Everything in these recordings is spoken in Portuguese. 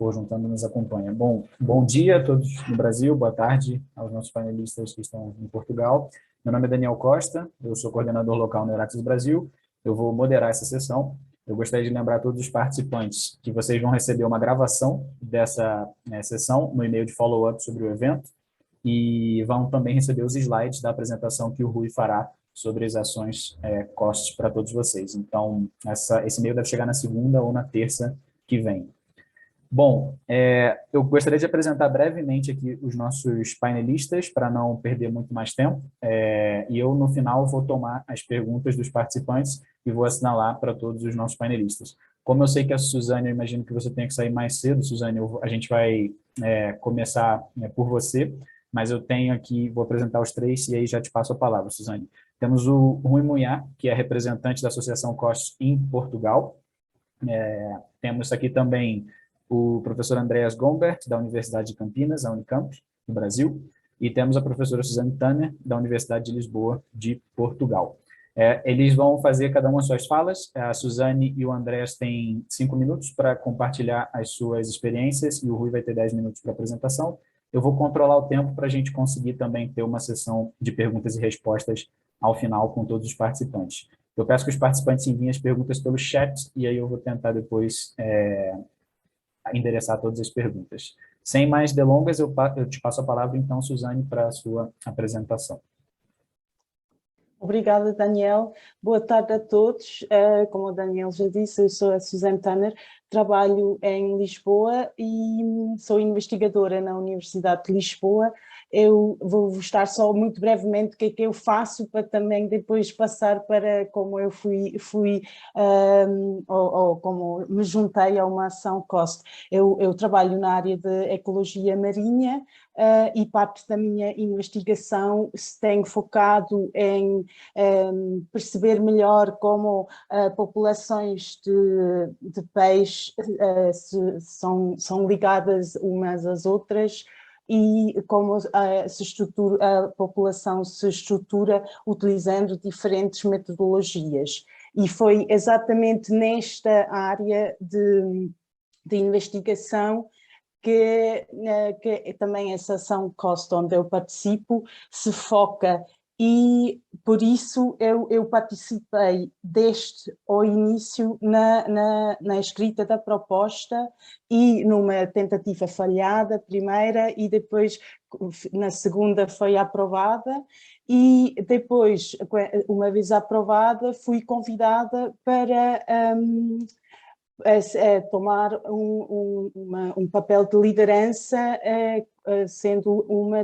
for juntando nos acompanha. Bom dia a todos no Brasil, boa tarde aos nossos panelistas que estão em Portugal. Meu nome é Daniel Costa, eu sou coordenador local no Eraxis Brasil, eu vou moderar essa sessão. Eu gostaria de lembrar a todos os participantes que vocês vão receber uma gravação dessa sessão no e-mail de follow-up sobre o evento e vão também receber os slides da apresentação que o Rui fará sobre as ações COST para todos vocês. Então, esse e-mail deve chegar na segunda ou na terça que vem. Bom, eu gostaria de apresentar brevemente aqui os nossos painelistas, para não perder muito mais tempo, e eu, no final, vou tomar as perguntas dos participantes e vou assinalar para todos os nossos painelistas. Como eu sei que a Suzane, eu imagino que você tenha que sair mais cedo, Suzane, a gente vai começar por você, mas eu tenho aqui, vou apresentar os três e aí já te passo a palavra, Suzane. Temos o Rui Munhá, que é representante da Associação COST em Portugal. Temos aqui também o professor Andreas Gombert, da Universidade de Campinas, a Unicamp, no Brasil, e temos a professora Suzane Tanner, da Universidade de Lisboa, de Portugal. Eles vão fazer cada uma as suas falas. A Suzane e o Andreas têm 5 minutos para compartilhar as suas experiências e o Rui vai ter 10 minutos para apresentação. Eu vou controlar o tempo para a gente conseguir também ter uma sessão de perguntas e respostas ao final com todos os participantes. Eu peço que os participantes enviem as perguntas pelo chat e aí eu vou tentar depois endereçar todas as perguntas. Sem mais delongas, eu te passo a palavra, então, Suzane, para a sua apresentação. Obrigada, Daniel. Boa tarde a todos. Como o Daniel já disse, eu sou a Suzane Tanner, trabalho em Lisboa e sou investigadora na Universidade de Lisboa. Eu vou estar só muito brevemente o que é que eu faço para também depois passar para como eu ou como me juntei a uma ação COST. Eu trabalho na área de ecologia marinha e parte da minha investigação se tem focado em perceber melhor como populações de peixe são ligadas umas às outras e como a população se estrutura utilizando diferentes metodologias. E foi exatamente nesta área de investigação que também essa ação COST, onde eu participo, se foca. E por isso eu participei desde o início na escrita da proposta e numa tentativa falhada, primeira, e depois na segunda foi aprovada, e depois, uma vez aprovada, fui convidada para tomar um papel de liderança, sendo uma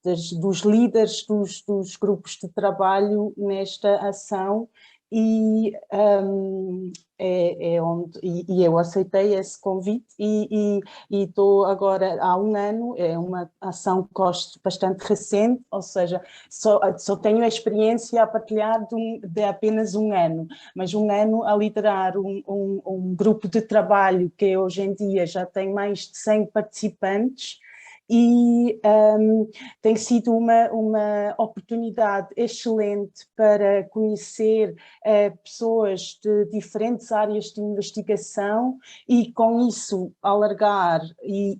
dos líderes dos grupos de trabalho nesta ação, e eu aceitei esse convite e estou agora há um ano. É uma ação COST bastante recente, ou seja, só tenho a experiência a partilhar de apenas um ano, mas um ano a liderar um grupo de trabalho que hoje em dia já tem mais de 100 participantes, e tem sido uma oportunidade excelente para conhecer pessoas de diferentes áreas de investigação e, com isso, alargar e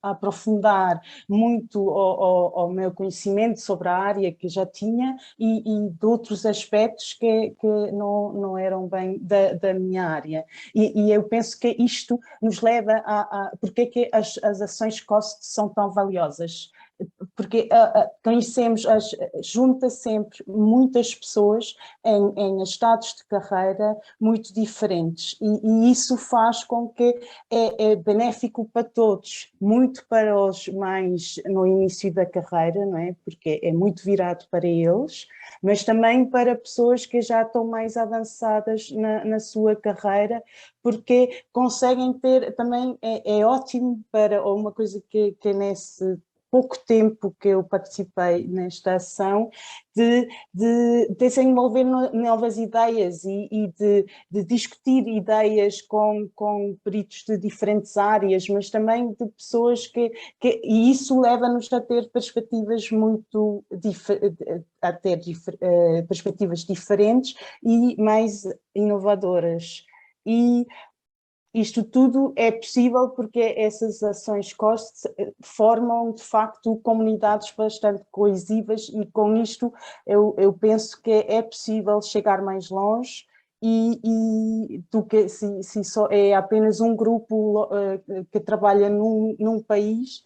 aprofundar muito o meu conhecimento sobre a área que já tinha e de outros aspectos que não eram bem da minha área. E eu penso que isto nos leva porque é que as ações COST são tão valiosas, porque conhecemos, junta sempre muitas pessoas em estados de carreira muito diferentes, e isso faz com que é benéfico para todos, muito para os mais no início da carreira, não é? Porque é muito virado para eles, mas também para pessoas que já estão mais avançadas na sua carreira, porque conseguem ter também, é ótimo para uma coisa que nesse pouco tempo que eu participei nesta ação, de desenvolver novas ideias e de discutir ideias com peritos de diferentes áreas, mas também de pessoas e isso leva-nos a ter perspectivas perspectivas diferentes e mais inovadoras. E isto tudo é possível porque essas ações cost formam, de facto, comunidades bastante coesivas e com isto eu penso que é possível chegar mais longe e do que se só é apenas um grupo que trabalha num país,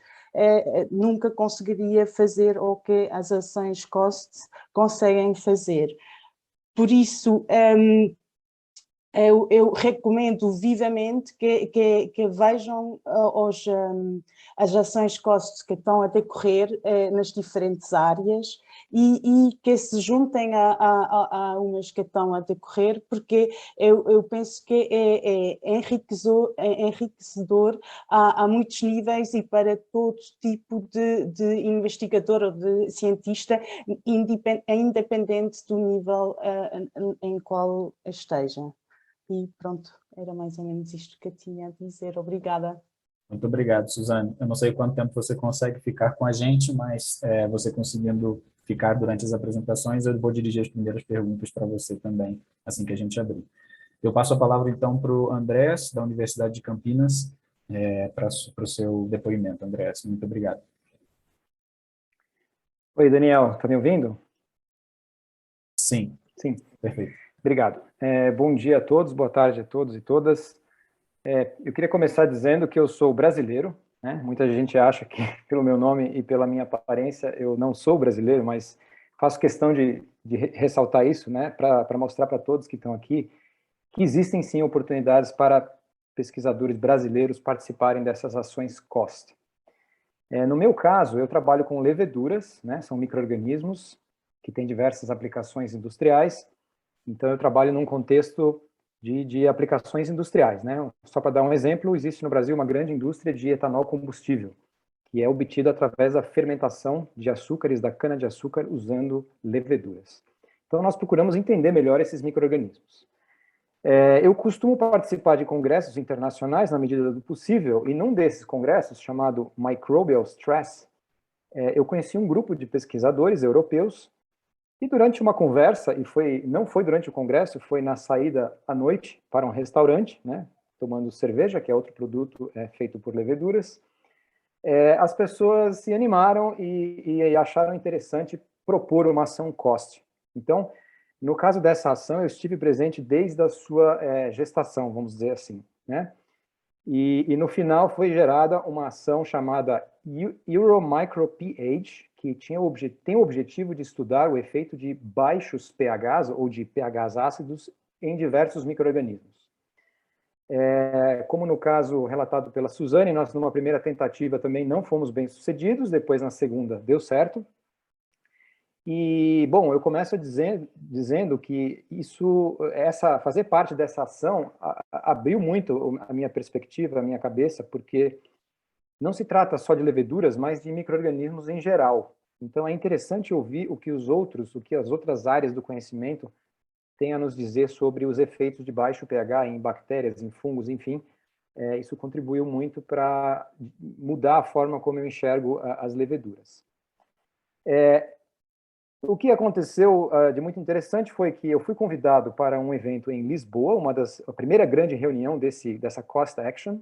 nunca conseguiria fazer o que as ações cost conseguem fazer. Por isso, eu recomendo vivamente que vejam as ações COST que estão a decorrer nas diferentes áreas e que se juntem a umas que estão a decorrer, porque eu penso que é enriquecedor a muitos níveis e para todo tipo de investigador ou de cientista, independente do nível em qual esteja. E pronto, era mais ou menos isto que eu tinha a dizer. Obrigada. Muito obrigado, Suzane. Eu não sei quanto tempo você consegue ficar com a gente, mas você conseguindo ficar durante as apresentações, eu vou dirigir as primeiras perguntas para você também, assim que a gente abrir. Eu passo a palavra, então, para o Andrés, da Universidade de Campinas, para o seu depoimento. Andrés, muito obrigado. Oi, Daniel, está me ouvindo? Sim. Sim. Perfeito. Obrigado. Bom dia a todos, boa tarde a todos e todas. Eu queria começar dizendo que eu sou brasileiro, né? Muita gente acha que, pelo meu nome e pela minha aparência, eu não sou brasileiro, mas faço questão de ressaltar isso, né? Para mostrar para todos que estão aqui que existem sim oportunidades para pesquisadores brasileiros participarem dessas ações COST. No meu caso, eu trabalho com leveduras, né? São micro-organismos que têm diversas aplicações industriais. Então, eu trabalho num contexto de aplicações industriais, né? Só para dar um exemplo, existe no Brasil uma grande indústria de etanol combustível, que é obtido através da fermentação de açúcares da cana-de-açúcar usando leveduras. Então, nós procuramos entender melhor esses micro-organismos. Eu costumo participar de congressos internacionais na medida do possível, e num desses congressos, chamado Microbial Stress, eu conheci um grupo de pesquisadores europeus. E durante uma conversa, não foi durante o congresso, foi na saída à noite para um restaurante, né, tomando cerveja, que é outro produto feito por leveduras, as pessoas se animaram e acharam interessante propor uma ação COST. Então, no caso dessa ação, eu estive presente desde a sua gestação, vamos dizer assim, né? E no final foi gerada uma ação chamada EuroMicroPH, que tem o objetivo de estudar o efeito de baixos pHs ou de pHs ácidos em diversos micro-organismos. Como no caso relatado pela Suzane, nós numa primeira tentativa também não fomos bem sucedidos, depois na segunda deu certo. E, bom, eu começo dizendo que fazer parte dessa ação abriu muito a minha perspectiva, a minha cabeça, porque não se trata só de leveduras, mas de micro-organismos em geral. Então, é interessante ouvir o que as outras áreas do conhecimento têm a nos dizer sobre os efeitos de baixo pH em bactérias, em fungos, enfim. Isso contribuiu muito para mudar a forma como eu enxergo as leveduras. O que aconteceu de muito interessante foi que eu fui convidado para um evento em Lisboa, a primeira grande reunião dessa Cost Action,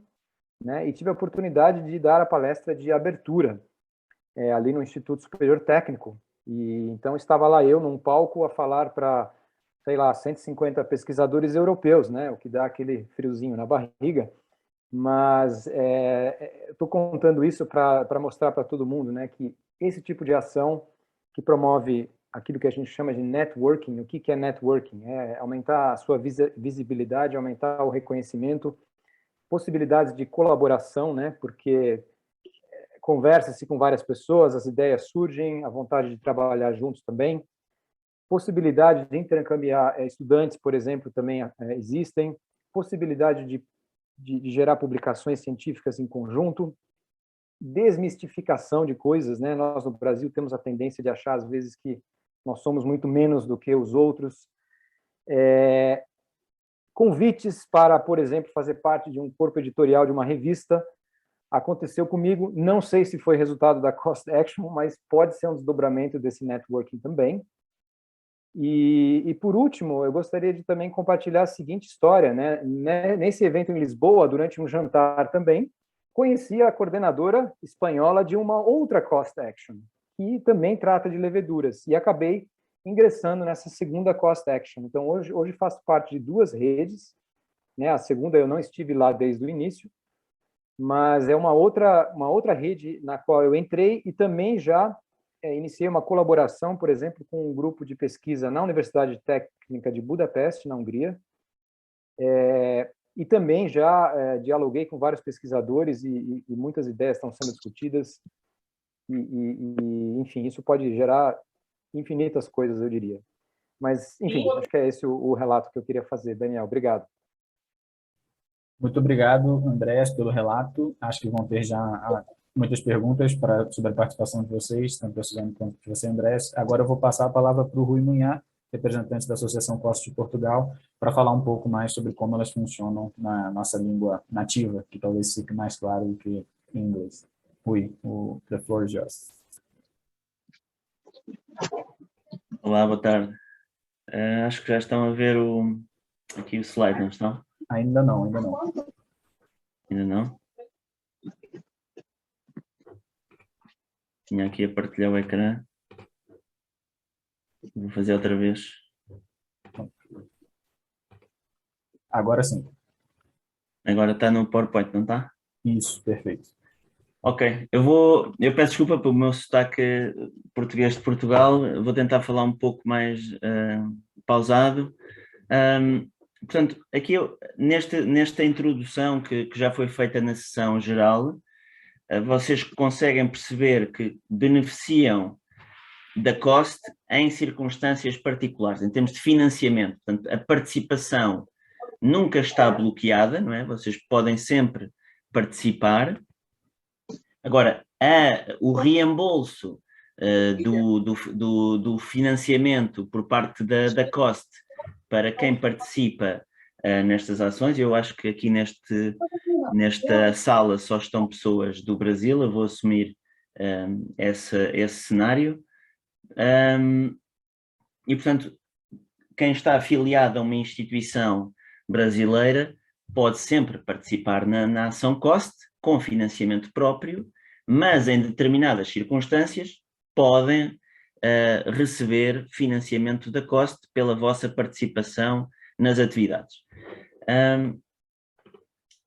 né, e tive a oportunidade de dar a palestra de abertura ali no Instituto Superior Técnico. E então estava lá eu num palco a falar para, sei lá, 150 pesquisadores europeus, né, o que dá aquele friozinho na barriga. Mas estou contando isso para mostrar para todo mundo, né, que esse tipo de ação que promove aquilo que a gente chama de networking. O que é networking? É aumentar a sua visibilidade, aumentar o reconhecimento, possibilidades de colaboração, né? Porque conversa-se com várias pessoas, as ideias surgem, a vontade de trabalhar juntos também. Possibilidade de intercambiar estudantes, por exemplo, também existem. Possibilidade de gerar publicações científicas em conjunto. Desmistificação de coisas, né? Nós no Brasil temos a tendência de achar às vezes que nós somos muito menos do que os outros. Convites para, por exemplo, fazer parte de um corpo editorial de uma revista aconteceu comigo. Não sei se foi resultado da Cost Action, mas pode ser um desdobramento desse networking também. E por último, eu gostaria de também compartilhar a seguinte história, né? Nesse evento em Lisboa, durante um jantar também, conheci a coordenadora espanhola de uma outra Cost Action, que também trata de leveduras, e acabei ingressando nessa segunda Cost Action. Então, hoje faço parte de duas redes, né? A segunda eu não estive lá desde o início, mas é uma outra rede na qual eu entrei e também já iniciei uma colaboração, por exemplo, com um grupo de pesquisa na Universidade Técnica de Budapeste, na Hungria, e também já dialoguei com vários pesquisadores e muitas ideias estão sendo discutidas, enfim, isso pode gerar infinitas coisas, eu diria. Mas, enfim, acho que é esse o relato que eu queria fazer. Daniel, obrigado. Muito obrigado, Andrés, pelo relato. Acho que vão ter já muitas perguntas sobre a participação de vocês, tanto da Suzane quanto de você, Andrés. Agora eu vou passar a palavra para o Rui Munhá, representante da Associação Cost de Portugal, para falar um pouco mais sobre como elas funcionam na nossa língua nativa, que talvez fique mais claro do que em inglês. Rui, the floor is yours. Olá, boa tarde. Acho que já estão a ver aqui o slide, não estão? Ainda não, ainda não. Ainda não? Tinha aqui a partilhar o ecrã. Vou fazer outra vez. Agora sim. Agora está no PowerPoint, não está? Isso, perfeito. Ok, eu peço desculpa pelo meu sotaque português de Portugal, eu vou tentar falar um pouco mais pausado. Portanto, aqui nesta introdução que já foi feita na sessão geral, vocês conseguem perceber que beneficiam da COST em circunstâncias particulares, em termos de financiamento. Portanto, a participação nunca está bloqueada, não é? Vocês podem sempre participar. Agora, o reembolso do financiamento por parte da COST para quem participa nestas ações, eu acho que aqui nesta sala só estão pessoas do Brasil, eu vou assumir esse cenário. E, portanto, quem está afiliado a uma instituição brasileira pode sempre participar na ação COST com financiamento próprio, mas em determinadas circunstâncias podem receber financiamento da COST pela vossa participação nas atividades.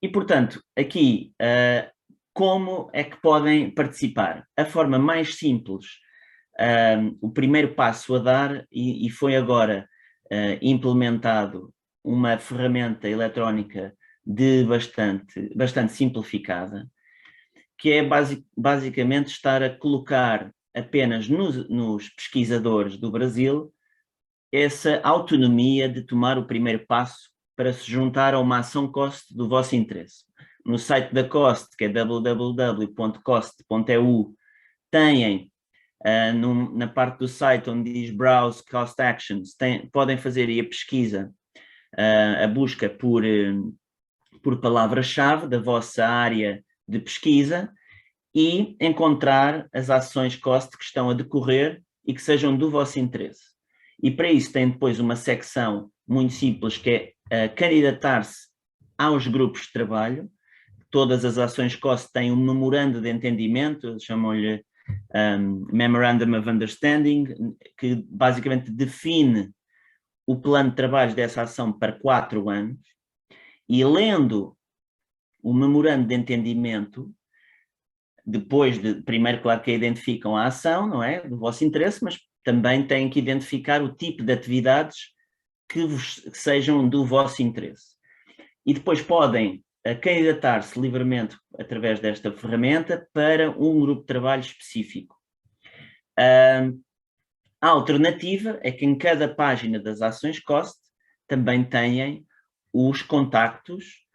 E, portanto, aqui, como é que podem participar? A forma mais simples, o primeiro passo a dar, e foi agora implementado uma ferramenta eletrónica bastante simplificada, que é basicamente estar a colocar apenas nos pesquisadores do Brasil essa autonomia de tomar o primeiro passo para se juntar a uma ação COST do vosso interesse. No site da COST, que é www.cost.eu, têm na parte do site onde diz Browse Cost Actions, podem fazer aí a pesquisa, a busca por palavra-chave da vossa área de pesquisa e encontrar as ações COST que estão a decorrer e que sejam do vosso interesse. E para isso tem depois uma secção muito simples que é candidatar-se aos grupos de trabalho. Todas as ações COST têm um memorando de entendimento, chamam-lhe Memorandum of Understanding, que basicamente define o plano de trabalho dessa ação para 4 anos, e lendo o memorando de entendimento, depois primeiro, claro que identificam a ação, não é, do vosso interesse, mas também têm que identificar o tipo de atividades que sejam do vosso interesse. E depois podem candidatar-se livremente através desta ferramenta para um grupo de trabalho específico. A alternativa é que em cada página das ações COST também têm os contactos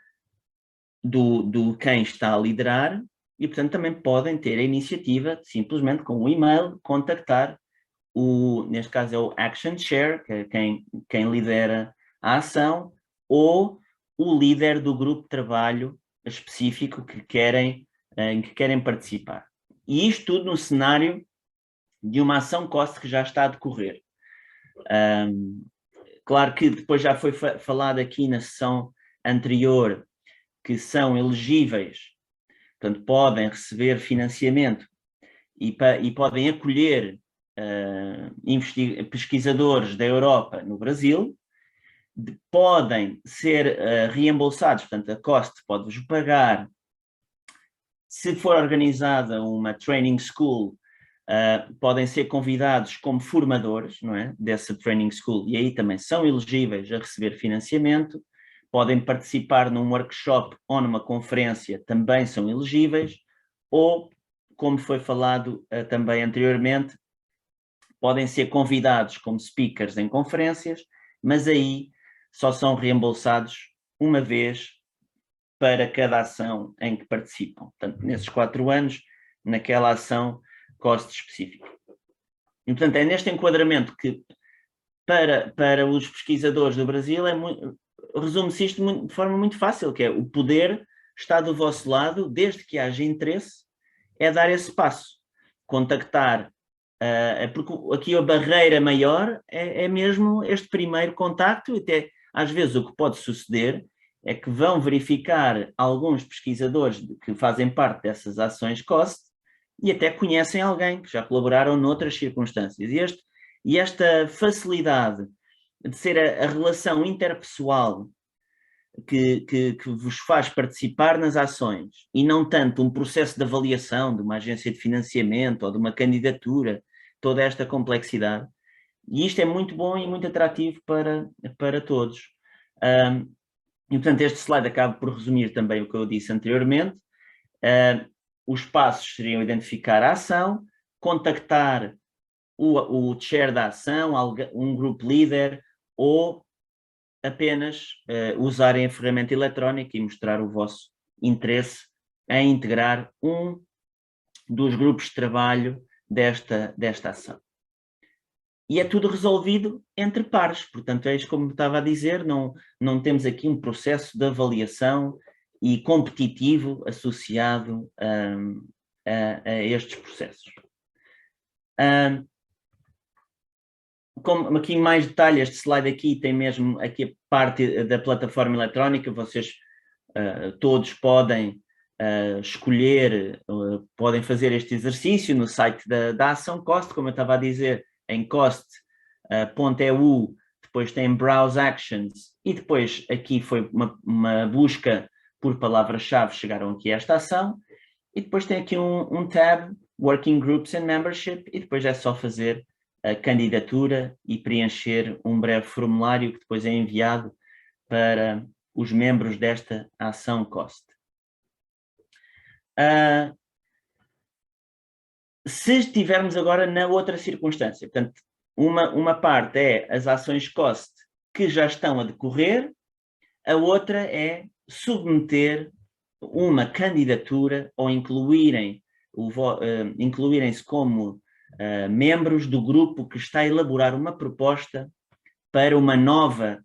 do quem está a liderar e, portanto, também podem ter a iniciativa de simplesmente com um e-mail contactar neste caso é o Action Share, que é quem lidera a ação, ou o líder do grupo de trabalho específico em que querem participar. E isto tudo no cenário de uma ação COST que já está a decorrer. Claro que depois já foi falado aqui na sessão anterior que são elegíveis, portanto, podem receber financiamento e podem acolher pesquisadores da Europa no Brasil, podem ser reembolsados, portanto, a COST pode-vos pagar. Se for organizada uma training school, podem ser convidados como formadores, não é, dessa training school, e aí também são elegíveis a receber financiamento. Podem participar num workshop ou numa conferência, também são elegíveis, ou, como foi falado também anteriormente, podem ser convidados como speakers em conferências, mas aí só são reembolsados uma vez para cada ação em que participam. Portanto, nesses 4 anos, naquela ação COST específica. E, portanto, é neste enquadramento que, para os pesquisadores do Brasil, resume-se isto de forma muito fácil, que é o poder está do vosso lado, desde que haja interesse, é dar esse passo. Contactar, porque aqui a barreira maior é mesmo este primeiro contacto, e até às vezes o que pode suceder é que vão verificar alguns pesquisadores que fazem parte dessas ações COST e até conhecem alguém que já colaboraram noutras circunstâncias. E esta facilidade de ser a relação interpessoal que vos faz participar nas ações e não tanto um processo de avaliação de uma agência de financiamento ou de uma candidatura, toda esta complexidade. E isto é muito bom e muito atrativo para todos. E, portanto, este slide acaba por resumir também o que eu disse anteriormente. Os passos seriam identificar a ação, contactar o chair da ação, um group leader, ou apenas usarem a ferramenta eletrónica e mostrar o vosso interesse em integrar um dos grupos de trabalho desta ação. E é tudo resolvido entre pares, portanto, é isso como estava a dizer, não temos aqui um processo de avaliação e competitivo associado a estes processos. Como aqui em mais detalhe, este slide aqui tem mesmo aqui a parte da plataforma eletrónica, vocês todos podem escolher, podem fazer este exercício no site da ação COST, como eu estava a dizer, em cost.eu, depois tem Browse Actions, e depois aqui foi uma busca por palavra-chave, chegaram aqui a esta ação, e depois tem aqui um tab, Working Groups and Membership, e depois é só fazer a candidatura e preencher um breve formulário que depois é enviado para os membros desta ação COST. Se estivermos agora na outra circunstância, portanto, uma parte é as ações COST que já estão a decorrer, a outra é submeter uma candidatura ou incluírem-se como membros do grupo que está a elaborar uma proposta para uma nova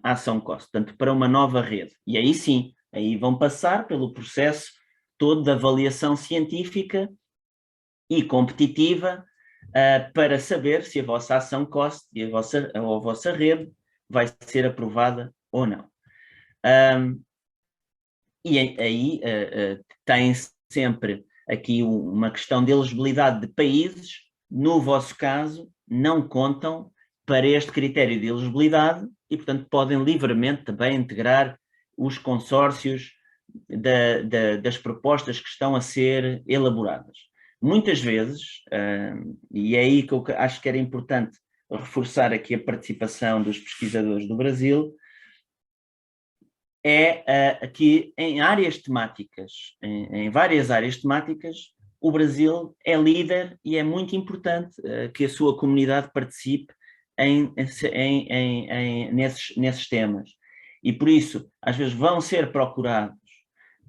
ação COST, portanto, para uma nova rede. E aí sim, aí vão passar pelo processo todo de avaliação científica e competitiva para saber se a vossa ação COST e a vossa rede vai ser aprovada ou não. E aí tem sempre aqui uma questão de elegibilidade de países, no vosso caso, não contam para este critério de elegibilidade e, portanto, podem livremente também integrar os consórcios das propostas que estão a ser elaboradas. Muitas vezes, e é aí que eu acho que era importante reforçar aqui a participação dos pesquisadores do Brasil, é que em áreas temáticas, em várias áreas temáticas, o Brasil é líder e é muito importante que a sua comunidade participe nesses temas. E por isso, às vezes vão ser procurados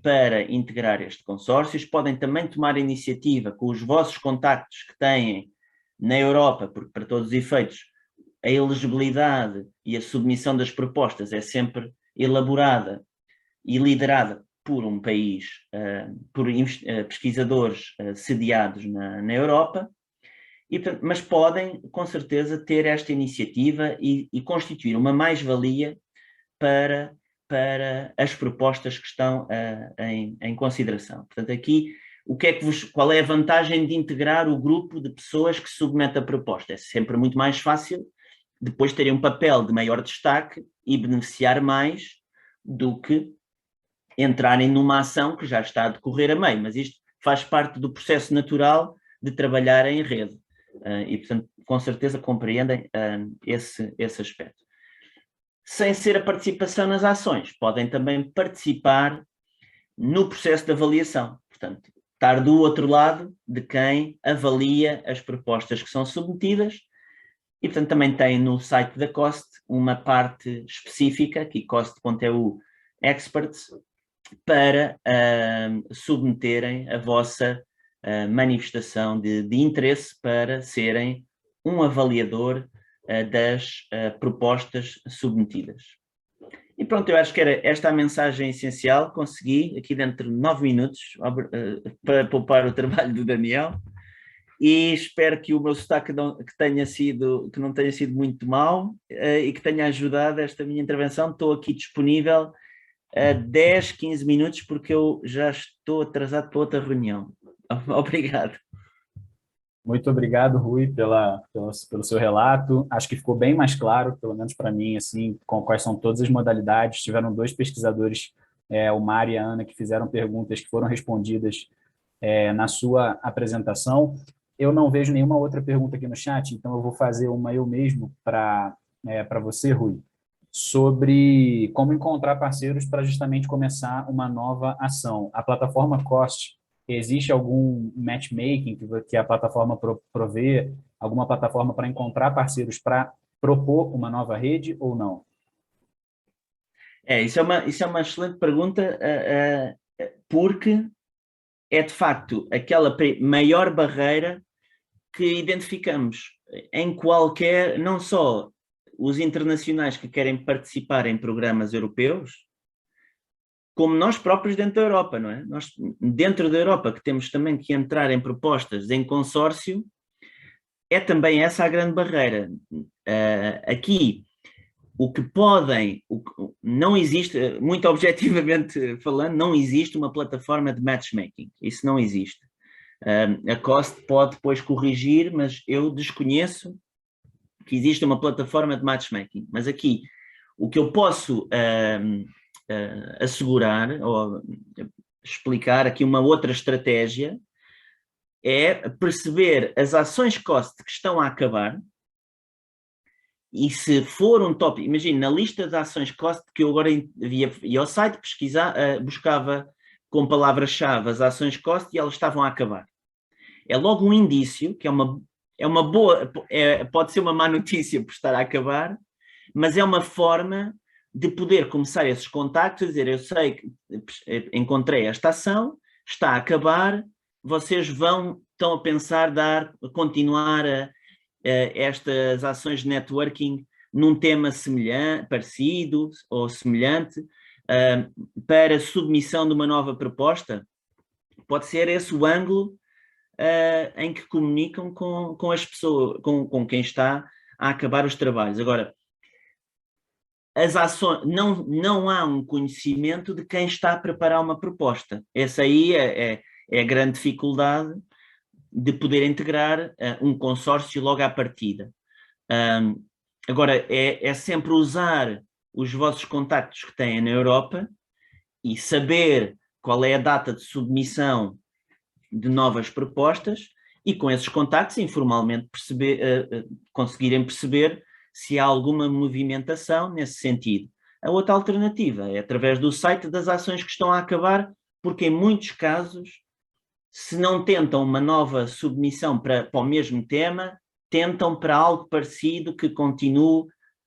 para integrar este consórcio, podem também tomar iniciativa com os vossos contactos que têm na Europa, porque para todos os efeitos a elegibilidade e a submissão das propostas é sempre elaborada e liderada por um país, por pesquisadores sediados na Europa, mas podem, com certeza, ter esta iniciativa e constituir uma mais-valia para as propostas que estão em consideração. Portanto, aqui, qual é a vantagem de integrar o grupo de pessoas que submete a proposta? É sempre muito mais fácil depois terem um papel de maior destaque e beneficiar mais do que entrarem numa ação que já está a decorrer a meio, mas isto faz parte do processo natural de trabalhar em rede e, portanto, com certeza compreendem esse aspecto. Sem ser a participação nas ações, podem também participar no processo de avaliação, portanto, estar do outro lado de quem avalia as propostas que são submetidas e, portanto, também tem no site da COST uma parte específica, aqui cost.eu experts, para submeterem a vossa manifestação de interesse para serem um avaliador das propostas submetidas. E pronto, eu acho que era esta a mensagem essencial, consegui aqui dentro de 9 minutos para poupar o trabalho do Daniel e espero que o meu sotaque não tenha sido muito mau e que tenha ajudado esta minha intervenção. Estou aqui disponível a 10, 15 minutos porque eu já estou atrasado para outra reunião. Obrigado. Muito obrigado, Rui, pelo seu relato. Acho que ficou bem mais claro, pelo menos para mim, assim, quais são todas as modalidades. Tiveram 2 pesquisadores, o Mário e a Ana, que fizeram perguntas que foram respondidas na sua apresentação. Eu não vejo nenhuma outra pergunta aqui no chat, então eu vou fazer uma eu mesmo para você, Rui, sobre como encontrar parceiros para justamente começar uma nova ação. A plataforma COST, existe algum matchmaking que a plataforma provê, alguma plataforma para encontrar parceiros para propor uma nova rede ou não? Isso é uma excelente pergunta, porque é de facto aquela maior barreira que identificamos em qualquer, não só os internacionais que querem participar em programas europeus, como nós próprios dentro da Europa, não é? Nós, dentro da Europa, que temos também que entrar em propostas em consórcio, é também essa a grande barreira. Aqui, não existe, muito objetivamente falando, não existe uma plataforma de matchmaking. Isso não existe. A COST pode depois corrigir, mas eu desconheço que existe uma plataforma de matchmaking. Mas aqui, o que eu posso assegurar ou explicar aqui uma outra estratégia é perceber as ações COST que estão a acabar e se for um tópico, imagine, na lista de ações COST que eu agora ia ao site pesquisar, buscava com palavras-chave as ações COST e elas estavam a acabar. É logo um indício, que é uma boa, pode ser uma má notícia por estar a acabar, mas é uma forma de poder começar esses contactos, dizer, eu sei que encontrei esta ação, está a acabar, vocês estão a pensar continuar estas ações de networking num tema parecido ou semelhante, para submissão de uma nova proposta? Pode ser esse o ângulo em que comunicam com as pessoas, com quem está a acabar os trabalhos. Agora, as ações, não há um conhecimento de quem está a preparar uma proposta. Essa aí é a grande dificuldade de poder integrar um consórcio logo à partida. Agora, é sempre usar os vossos contactos que têm na Europa e saber qual é a data de submissão de novas propostas e com esses contactos informalmente conseguirem perceber se há alguma movimentação nesse sentido. A outra alternativa é através do site das ações que estão a acabar, porque em muitos casos, se não tentam uma nova submissão para o mesmo tema, tentam para algo parecido que continue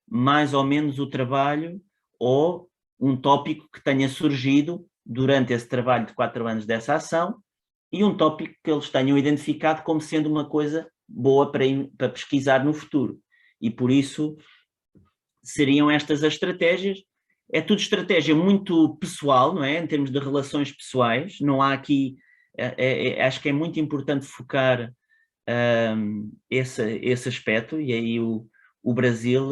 mais ou menos o trabalho ou um tópico que tenha surgido durante esse trabalho de 4 anos dessa ação e um tópico que eles tenham identificado como sendo uma coisa boa para pesquisar no futuro. E por isso seriam estas as estratégias. É tudo estratégia muito pessoal, não é? Em termos de relações pessoais. Não há aqui... acho que é muito importante focar esse aspecto, e aí o Brasil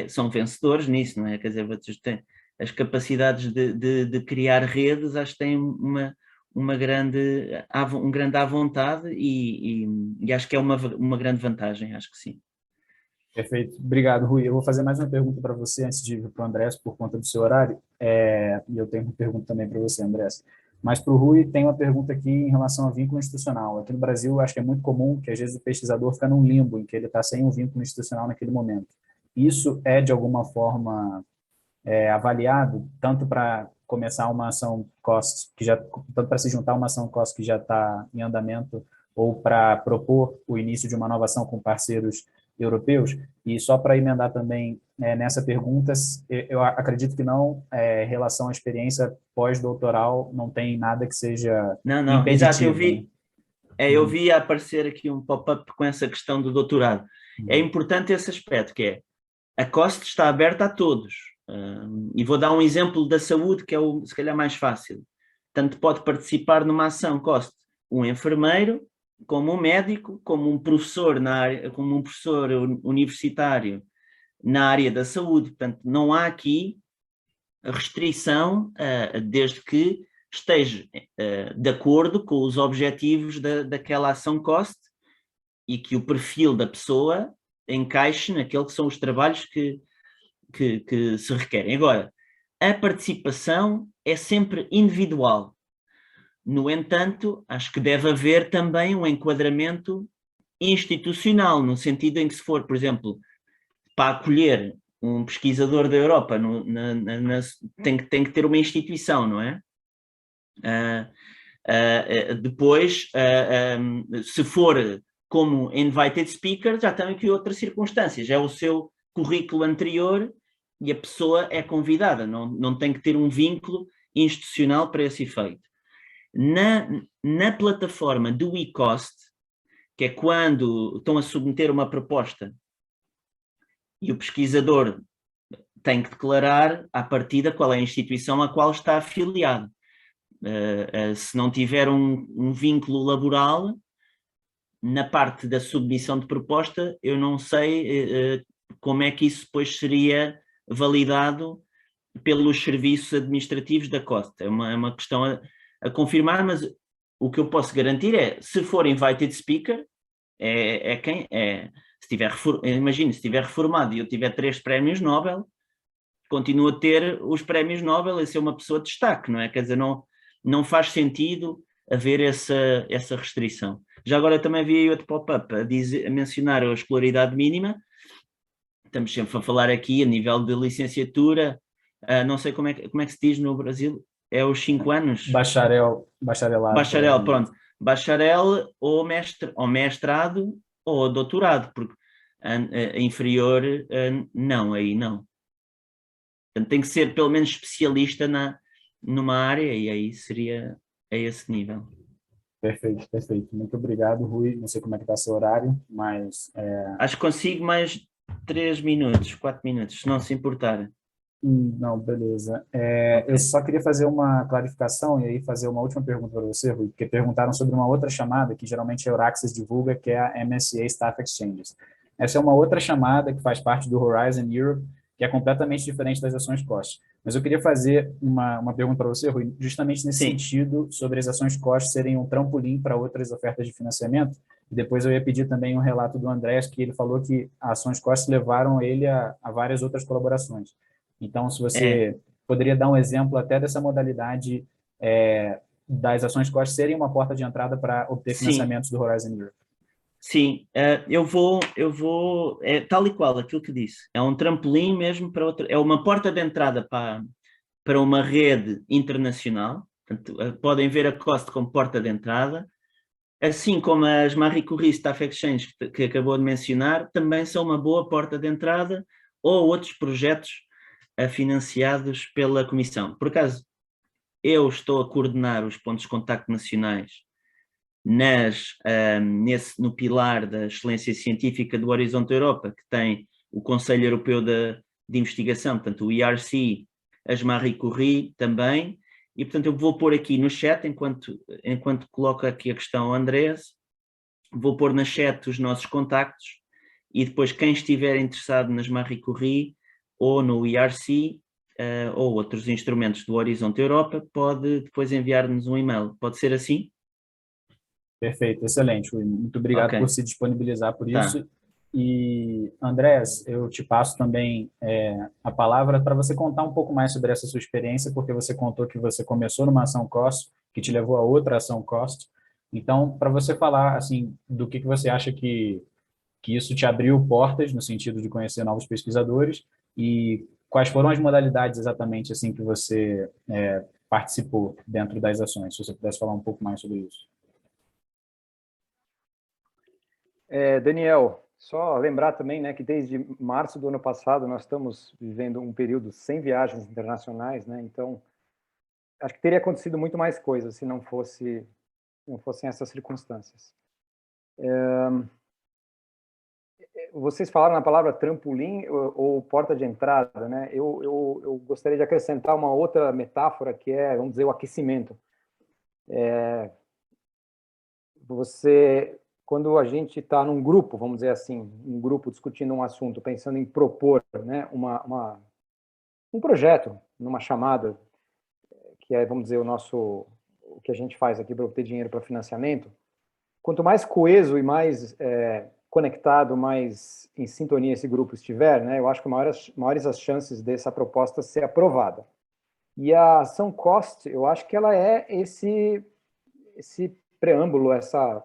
são vencedores nisso, não é? Quer dizer, vocês têm as capacidades de criar redes, acho que têm um grande à vontade e acho que é uma grande vantagem, acho que sim. Perfeito. Obrigado, Rui. Eu vou fazer mais uma pergunta para você antes de ir para o Andrés, por conta do seu horário. E eu tenho uma pergunta também para você, Andrés. Mas para o Rui, tem uma pergunta aqui em relação a vínculo institucional. Aqui no Brasil, acho que é muito comum que, às vezes, o pesquisador fica num limbo, em que ele está sem um vínculo institucional naquele momento. Isso é, de alguma forma, avaliado, tanto para começar uma ação COST, tanto para se juntar a uma ação COST que já está em andamento, ou para propor o início de uma nova ação com parceiros europeus. E só para emendar também nessa pergunta, eu acredito que não, relação à experiência pós-doutoral, não tem nada que seja Não, exato, impeditivo, né? eu vi aparecer aqui um pop-up com essa questão do doutorado. É importante esse aspecto, que é a COST está aberta a todos. E vou dar um exemplo da saúde, que é se calhar mais fácil. Tanto pode participar numa ação COST um enfermeiro, como um médico, como um professor como um professor universitário na área da saúde. Portanto, não há aqui restrição, desde que esteja de acordo com os objetivos daquela ação COST e que o perfil da pessoa encaixe naquele que são os trabalhos que se requerem. Agora, a participação é sempre individual. No entanto, acho que deve haver também um enquadramento institucional, no sentido em que, se for, por exemplo, para acolher um pesquisador da Europa, tem que ter uma instituição, não é? Depois, se for como invited speaker, já tem aqui outras circunstâncias. É o seu currículo anterior e a pessoa é convidada, não tem que ter um vínculo institucional para esse efeito. Na plataforma do eCost, que é quando estão a submeter uma proposta e o pesquisador tem que declarar à partida qual é a instituição a qual está afiliado. Se não tiver um vínculo laboral, na parte da submissão de proposta, eu não sei como é que isso depois seria validado pelos serviços administrativos da COST. É uma questão a confirmar, mas o que eu posso garantir é, se for invited speaker, imagine, se estiver reformado e eu tiver 3 prémios Nobel, continuo a ter os prémios Nobel e ser uma pessoa de destaque, não é? Quer dizer, não faz sentido haver essa restrição. Já agora também vi outro pop-up a mencionar a escolaridade mínima. Estamos sempre a falar aqui a nível de licenciatura, não sei como é que se diz no Brasil, é os 5 anos? Bacharelado. Bacharel, pronto. Bacharel ou mestrado ou doutorado, porque inferior não, aí não. Portanto, tem que ser pelo menos especialista numa área e aí seria a esse nível. Perfeito, perfeito. Muito obrigado, Rui. Não sei como é que está seu horário, mas... Acho que consigo mais 3 minutos, 4 minutos, se não se importar. Não, beleza. Eu só queria fazer uma clarificação e aí fazer uma última pergunta para você, Rui, porque perguntaram sobre uma outra chamada que geralmente a Euraxis divulga, que é a MSA Staff Exchanges. Essa é uma outra chamada que faz parte do Horizon Europe, que é completamente diferente das ações COST. Mas eu queria fazer uma pergunta para você, Rui, justamente nesse sentido, sobre as ações COST serem um trampolim para outras ofertas de financiamento. E depois eu ia pedir também um relato do Andrés, que ele falou que as ações COST levaram ele a várias outras colaborações. Então, se você poderia dar um exemplo até dessa modalidade das ações COST serem uma porta de entrada para obter financiamentos do Horizon Europe. Sim, eu vou tal e qual aquilo que disse, é um trampolim mesmo para outra, é uma porta de entrada para uma rede internacional. Portanto, podem ver a COST como porta de entrada, assim como as Marie Curie Staff Exchange que acabou de mencionar, também são uma boa porta de entrada, ou outros projetos financiados pela Comissão. Por acaso, eu estou a coordenar os pontos de contacto nacionais no pilar da excelência científica do Horizonte Europa, que tem o Conselho Europeu de Investigação, portanto o ERC, as Marie Curie também, e portanto eu vou pôr aqui no chat, enquanto coloco aqui a questão ao Andrés, Vou pôr na chat os nossos contactos e depois quem estiver interessado nas Marie Curie ou no ERC ou outros instrumentos do Horizonte Europa pode depois enviar-nos um e-mail. Pode ser assim? Perfeito, excelente, Rui. Muito obrigado Ok, por se disponibilizar por tá. isso. E, Andrés, eu te passo também a palavra para você contar um pouco mais sobre essa sua experiência, porque você contou que você começou numa ação cost, que te levou a outra ação cost. Então, para você falar assim do que você acha que isso te abriu portas no sentido de conhecer novos pesquisadores e quais foram as modalidades exatamente assim que você participou dentro das ações, se você pudesse falar um pouco mais sobre isso. Daniel, só lembrar também, né, que desde março do ano passado nós estamos vivendo um período sem viagens internacionais, né? Então, acho que teria acontecido muito mais coisas se não fossem essas circunstâncias. Vocês falaram na palavra trampolim ou porta de entrada, né? Eu gostaria de acrescentar uma outra metáfora que é, vamos dizer, o aquecimento. Quando a gente está num grupo, vamos dizer assim, um grupo discutindo um assunto, pensando em propor, né, um projeto, numa chamada, que é, vamos dizer, o que a gente faz aqui para obter dinheiro para financiamento, quanto mais coeso e mais conectado, mais em sintonia esse grupo estiver, né, eu acho que maiores as chances dessa proposta ser aprovada. E a ação cost, eu acho que ela é esse preâmbulo, essa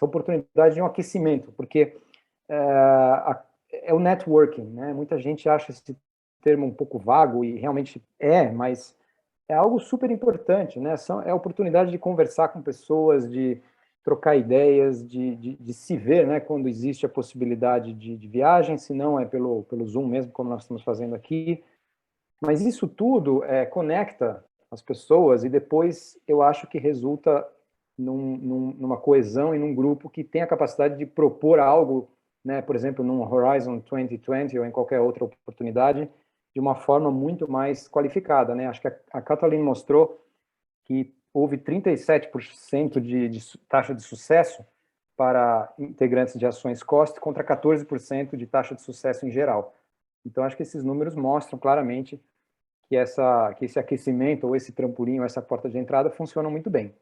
oportunidade de um aquecimento, porque é o networking, né? Muita gente acha esse termo um pouco vago e realmente mas é algo super importante, né? É a oportunidade de conversar com pessoas, de trocar ideias, de se ver, né? Quando existe a possibilidade de viagem, se não é pelo Zoom mesmo, como nós estamos fazendo aqui. Mas isso tudo conecta as pessoas e depois eu acho que resulta numa coesão e num grupo que tem a capacidade de propor algo, né, por exemplo, num Horizon 2020 ou em qualquer outra oportunidade, de uma forma muito mais qualificada, né? Acho que a Kathleen mostrou que houve 37% de taxa de sucesso para integrantes de ações COST contra 14% de taxa de sucesso em geral. Então, acho que esses números mostram claramente que esse aquecimento, ou esse trampolim, ou essa porta de entrada funcionam muito bem.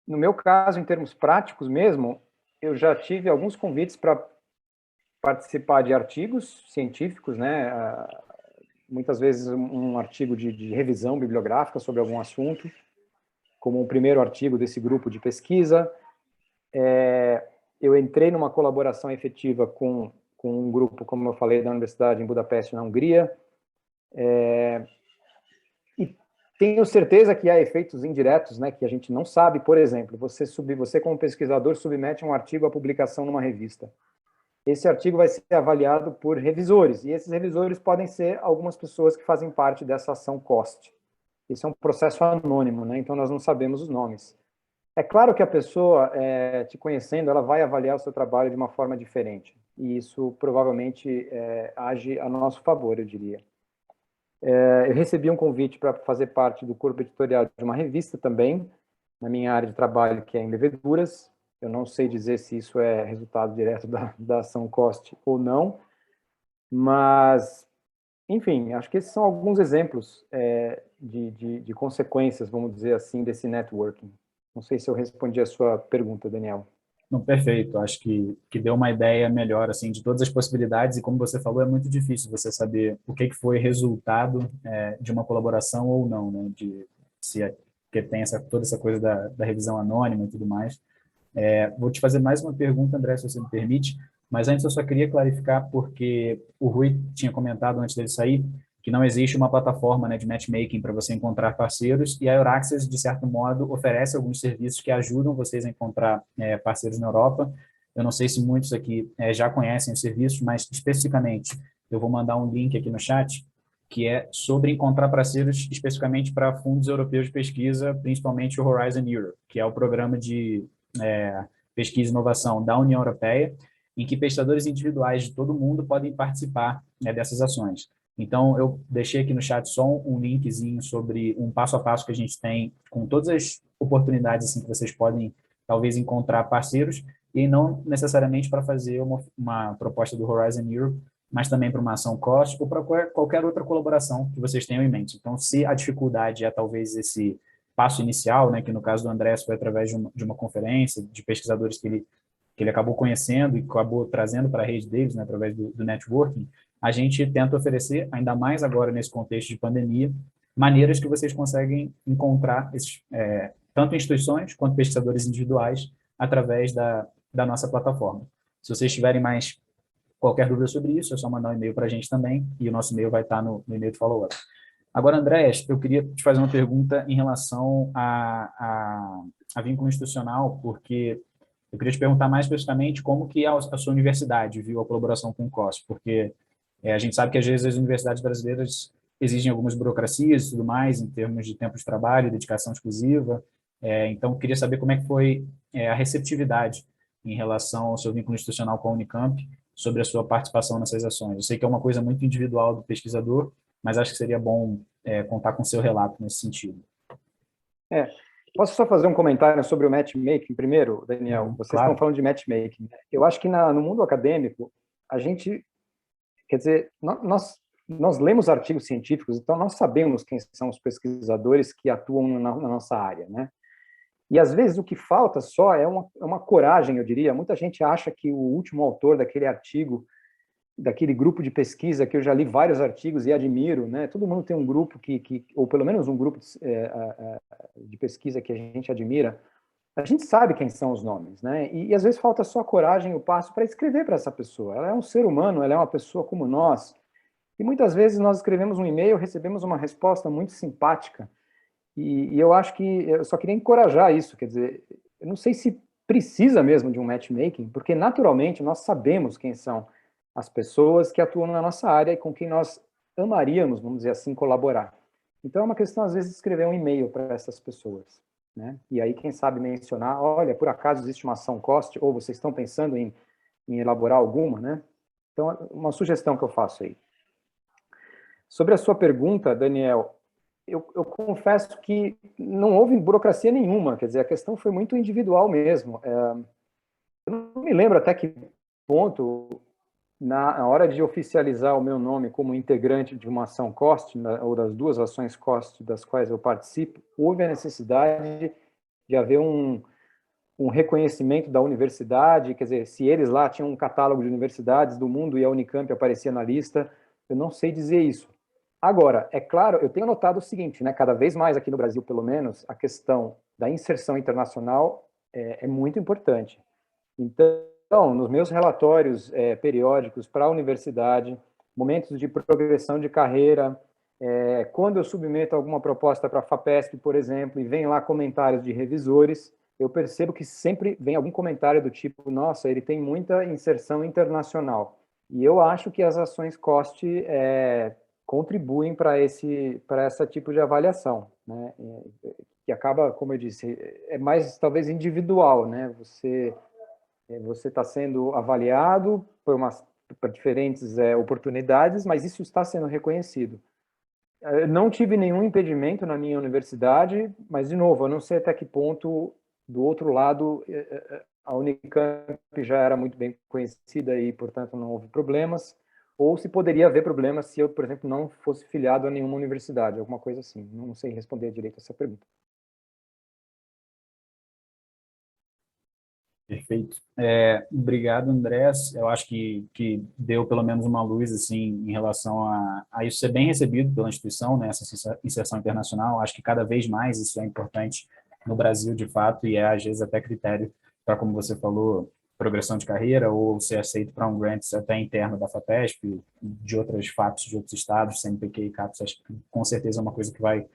No meu caso, em termos práticos mesmo, eu já tive alguns convites para participar de artigos científicos, né? Muitas vezes um artigo de revisão bibliográfica sobre algum assunto, como o primeiro artigo desse grupo de pesquisa. Eu entrei numa colaboração efetiva com um grupo, como eu falei, da Universidade em Budapeste, na Hungria. E tenho certeza que há efeitos indiretos, né, que a gente não sabe. Por exemplo, você como pesquisador submete um artigo à publicação numa revista. Esse artigo vai ser avaliado por revisores, e esses revisores podem ser algumas pessoas que fazem parte dessa ação COST. Isso é um processo anônimo, né, então nós não sabemos os nomes. É claro que a pessoa, te conhecendo, ela vai avaliar o seu trabalho de uma forma diferente, e isso provavelmente age a nosso favor, eu diria. Eu recebi um convite para fazer parte do corpo editorial de uma revista também, na minha área de trabalho, que é em leveduras. Eu não sei dizer se isso é resultado direto da ação COST ou não, mas, enfim, acho que esses são alguns exemplos de consequências, vamos dizer assim, desse networking. Não sei se eu respondi a sua pergunta, Daniel. Não, perfeito. Acho que deu uma ideia melhor assim de todas as possibilidades e como você falou, é muito difícil você saber o que foi resultado de uma colaboração ou não, né? Porque tem toda essa coisa da revisão anônima e tudo mais. Vou te fazer mais uma pergunta, André, se você me permite, mas antes eu só queria clarificar porque o Rui tinha comentado antes dele sair que não existe uma plataforma, né, de matchmaking para você encontrar parceiros, e a Euraxess, de certo modo, oferece alguns serviços que ajudam vocês a encontrar parceiros na Europa. Eu não sei se muitos aqui já conhecem os serviços, mas especificamente eu vou mandar um link aqui no chat, que é sobre encontrar parceiros especificamente para fundos europeus de pesquisa, principalmente o Horizon Europe, que é o programa de pesquisa e inovação da União Europeia, em que pesquisadores individuais de todo o mundo podem participar dessas ações. Então, eu deixei aqui no chat só um linkzinho sobre um passo a passo que a gente tem com todas as oportunidades assim, que vocês podem, talvez, encontrar parceiros, e não necessariamente para fazer uma proposta do Horizon Europe, mas também para uma ação cost ou para qualquer outra colaboração que vocês tenham em mente. Então, se a dificuldade é talvez esse passo inicial, né, que no caso do Andrés foi através de uma conferência, de pesquisadores que ele acabou conhecendo e acabou trazendo para a rede deles, né, através do networking, a gente tenta oferecer, ainda mais agora nesse contexto de pandemia, maneiras que vocês conseguem encontrar tanto instituições quanto pesquisadores individuais através da nossa plataforma. Se vocês tiverem mais qualquer dúvida sobre isso, é só mandar um e-mail para a gente também, e o nosso e-mail vai estar no e-mail do follow-up. Agora, Andrés, eu queria te fazer uma pergunta em relação a vínculo institucional, porque eu queria te perguntar mais especificamente como que a sua universidade viu a colaboração com o COSP, porque a gente sabe que às vezes as universidades brasileiras exigem algumas burocracias e tudo mais, em termos de tempo de trabalho, dedicação exclusiva, então eu queria saber como é que foi a receptividade em relação ao seu vínculo institucional com a Unicamp, sobre a sua participação nessas ações. Eu sei que é uma coisa muito individual do pesquisador, mas acho que seria bom contar com o seu relato nesse sentido. Posso só fazer um comentário sobre o matchmaking primeiro, Daniel? Vocês claro. estão falando de matchmaking. Eu acho que no mundo acadêmico, a gente, quer dizer, nós lemos artigos científicos, então nós sabemos quem são os pesquisadores que atuam na nossa área, né? E, às vezes, o que falta só é uma coragem, eu diria. Muita gente acha que o último autor daquele artigo, daquele grupo de pesquisa, que eu já li vários artigos e admiro, né? Todo mundo tem um grupo ou pelo menos um grupo de pesquisa que a gente admira. A gente sabe quem são os nomes, né? E às vezes falta só a coragem e o passo para escrever para essa pessoa. Ela é um ser humano, ela é uma pessoa como nós. E muitas vezes nós escrevemos um e-mail, recebemos uma resposta muito simpática. E eu acho que eu só queria encorajar isso, quer dizer, eu não sei se precisa mesmo de um matchmaking, porque naturalmente nós sabemos quem são as pessoas que atuam na nossa área e com quem nós amaríamos, vamos dizer assim, colaborar. Então é uma questão, às vezes, de escrever um e-mail para essas pessoas, né? E aí, quem sabe mencionar, olha, por acaso existe uma ação cost, ou vocês estão pensando em elaborar alguma, né? Então, uma sugestão que eu faço aí. Sobre a sua pergunta, Daniel, eu confesso que não houve burocracia nenhuma, quer dizer, a questão foi muito individual mesmo. Eu não me lembro até que ponto, na hora de oficializar o meu nome como integrante de uma ação COST, ou das duas ações COST das quais eu participo, houve a necessidade de haver um reconhecimento da universidade, quer dizer, se eles lá tinham um catálogo de universidades do mundo e a Unicamp aparecia na lista, eu não sei dizer isso. Agora, é claro, eu tenho notado o seguinte, né, cada vez mais aqui no Brasil, pelo menos, a questão da inserção internacional é muito importante. Então, nos meus relatórios periódicos para a universidade, momentos de progressão de carreira, quando eu submeto alguma proposta para a FAPESP, por exemplo, e vem lá comentários de revisores, eu percebo que sempre vem algum comentário do tipo, nossa, ele tem muita inserção internacional. E eu acho que as ações COST contribuem para esse tipo de avaliação, né? Que acaba, como eu disse, é mais talvez individual, né? Você está sendo avaliado por diferentes oportunidades, mas isso está sendo reconhecido. Eu não tive nenhum impedimento na minha universidade, mas, de novo, eu não sei até que ponto, do outro lado, a Unicamp já era muito bem conhecida e, portanto, não houve problemas, ou se poderia haver problemas se eu, por exemplo, não fosse filiado a nenhuma universidade, alguma coisa assim. Não sei responder direito essa pergunta. Perfeito. Obrigado, Andrés. Eu acho que deu pelo menos uma luz assim em relação a isso ser bem recebido pela instituição, né, essa inserção internacional. Acho que cada vez mais isso é importante no Brasil, de fato, e às vezes até critério para, como você falou, progressão de carreira ou ser aceito para um grant até interno da FAPESP, de outros fatos de outros estados, CNPq e CAPES. Acho que com certeza é uma coisa que vai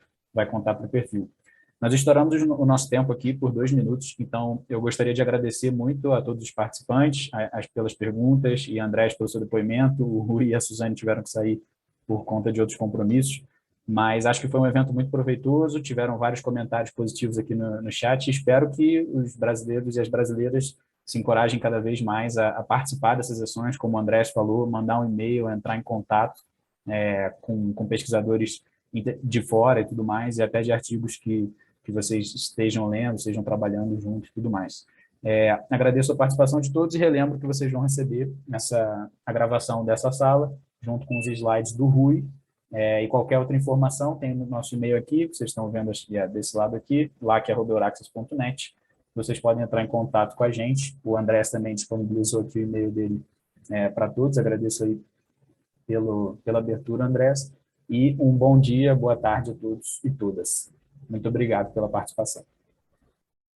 contar para o perfil. Nós estouramos o nosso tempo aqui por 2 minutos, então eu gostaria de agradecer muito a todos os participantes pelas perguntas, e a Andrés pelo seu depoimento. O Rui e a Suzane tiveram que sair por conta de outros compromissos, mas acho que foi um evento muito proveitoso, tiveram vários comentários positivos aqui no chat, e espero que os brasileiros e as brasileiras se encorajem cada vez mais a participar dessas ações, como o Andrés falou, mandar um e-mail, entrar em contato, com pesquisadores de fora e tudo mais, e até de artigos que vocês estejam lendo, estejam trabalhando juntos e tudo mais. Agradeço a participação de todos e relembro que vocês vão receber a gravação dessa sala, junto com os slides do Rui, e qualquer outra informação tem no nosso e-mail aqui, que vocês estão vendo desse lado aqui, lac@euraxis.net. Vocês podem entrar em contato com a gente. O Andrés também disponibilizou aqui o e-mail dele para todos. Agradeço aí pela abertura, Andrés. E um bom dia, boa tarde a todos e todas. Muito obrigado pela participação.